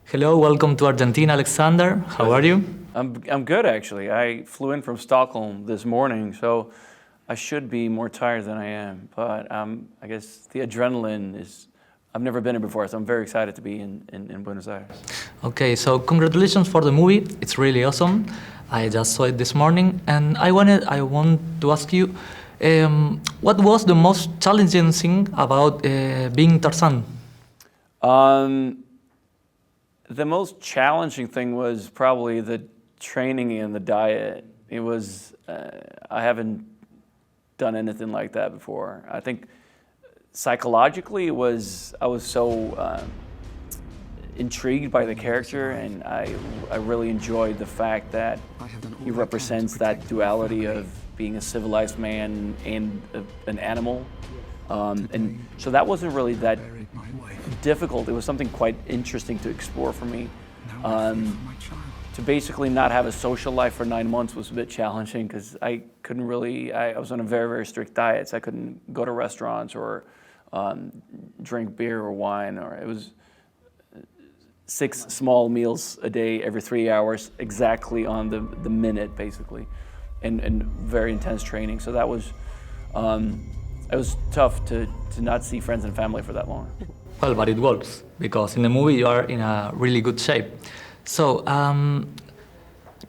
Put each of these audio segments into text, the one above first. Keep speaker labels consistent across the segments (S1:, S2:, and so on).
S1: Hello, welcome to Argentina, Alexander. How are you?
S2: I'm good, actually. I flew in from Stockholm this morning, so I should be more tired than I am. But I guess the adrenaline is, I've never been here before, so I'm very excited to be in Buenos Aires.
S1: Okay, so congratulations for the movie. It's really awesome. I just saw it this morning, and I want to ask you, what was the most challenging thing about being Tarzan?
S2: The most challenging thing was probably the training and the diet. It was, I haven't done anything like that before. I think psychologically I was so intrigued by the character, and I really enjoyed the fact that he represents that duality of being a civilized man and an animal. And so that wasn't really that difficult. It was something quite interesting to explore for me. To basically not have a social life for 9 months was a bit challenging because I couldn't really, I was on a very, very strict diet, so I couldn't go to restaurants or drink beer or wine, or it was 6 small meals a day every 3 hours, exactly on the minute, basically, and very intense training. So that was, it was tough to not see friends and family for that long.
S1: Well, but it works, because in the movie you are in a really good shape. So,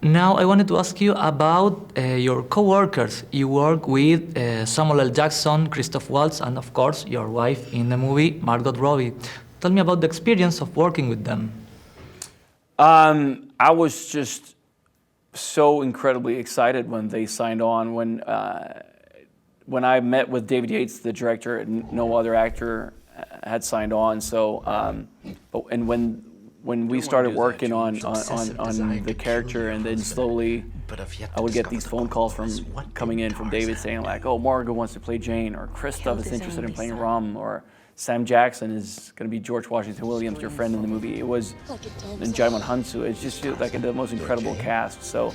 S1: now I wanted to ask you about your co-workers. You work with Samuel L. Jackson, Christoph Waltz, and of course your wife in the movie, Margot Robbie. Tell me about the experience of working with them.
S2: I was just so incredibly excited when they signed on. When I met with David Yates, the director, and no other actor had signed on. So, and when we started working on the character, and then slowly I would get these phone calls coming in from David saying like, "Oh, Margot wants to play Jane," or "Christoph is interested in playing Rom," or "Sam Jackson is going to be George Washington Williams, your friend in the movie." It was, and Jaimon Hansu. It's just like the most incredible cast. So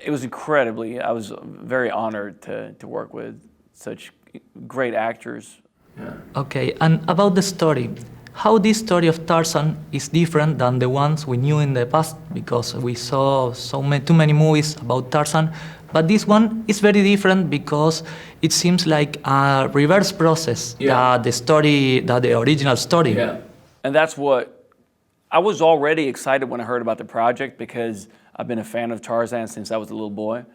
S2: it was incredibly. I was very honored to work with such great actors. Yeah.
S1: Okay, and about the story, how this story of Tarzan is different than the ones we knew in the past, because we saw too many movies about Tarzan, but this one is very different because it seems like a reverse process, that the original story.
S2: Yeah, and that's what, I was already excited when I heard about the project because I've been a fan of Tarzan since I was a little boy.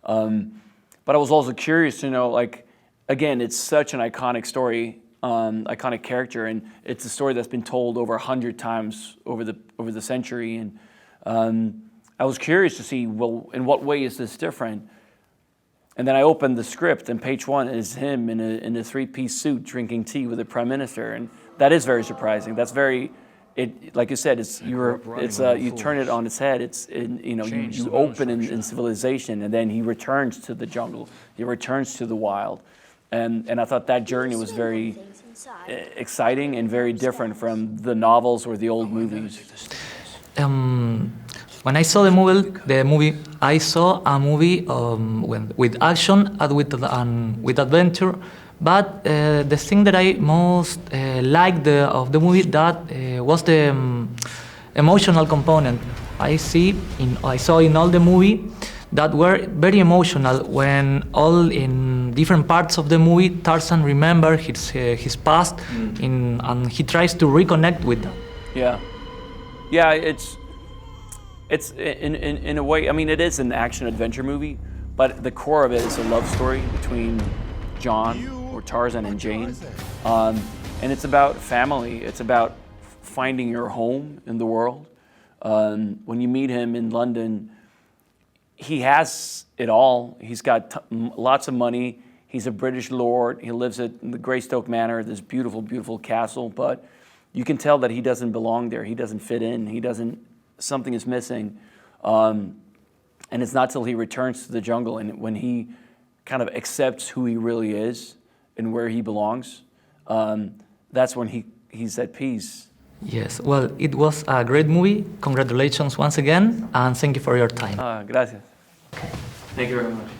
S2: But I was also curious to know, like, again, it's such an iconic story, iconic character, and it's a story that's been told over 100 times over the century. And I was curious to see, well, in what way is this different? And then I opened the script, and page 1 is him in a 3-piece suit drinking tea with the prime minister, and that is very surprising. That's very, like you said, you turn it on its head. You open in civilization, and then he returns to the jungle. He returns to the wild. And I thought that journey was very exciting and very different from the novels or the old movies.
S1: When I saw the movie, I saw a movie with action and with adventure. But the thing that I most liked of the movie was the emotional component. I saw in all the movie that were very emotional when all in different parts of the movie Tarzan remembers his past, and he tries to reconnect with that.
S2: Yeah, it's in a way, I mean, it is an action adventure movie, but the core of it is a love story between John, or Tarzan, and Jane, and it's about family. It's about finding your home in the world. When you meet him in London, he has it all. He's got lots of money. He's a British lord. He lives at the Greystoke Manor, this beautiful, beautiful castle. But you can tell that he doesn't belong there. He doesn't fit in. Something is missing. And it's not till he returns to the jungle and when he kind of accepts who he really is and where he belongs, that's when he's at peace.
S1: Yes, well, it was a great movie. Congratulations once again, and thank you for your time.
S2: Gracias. Okay. Thank you very much.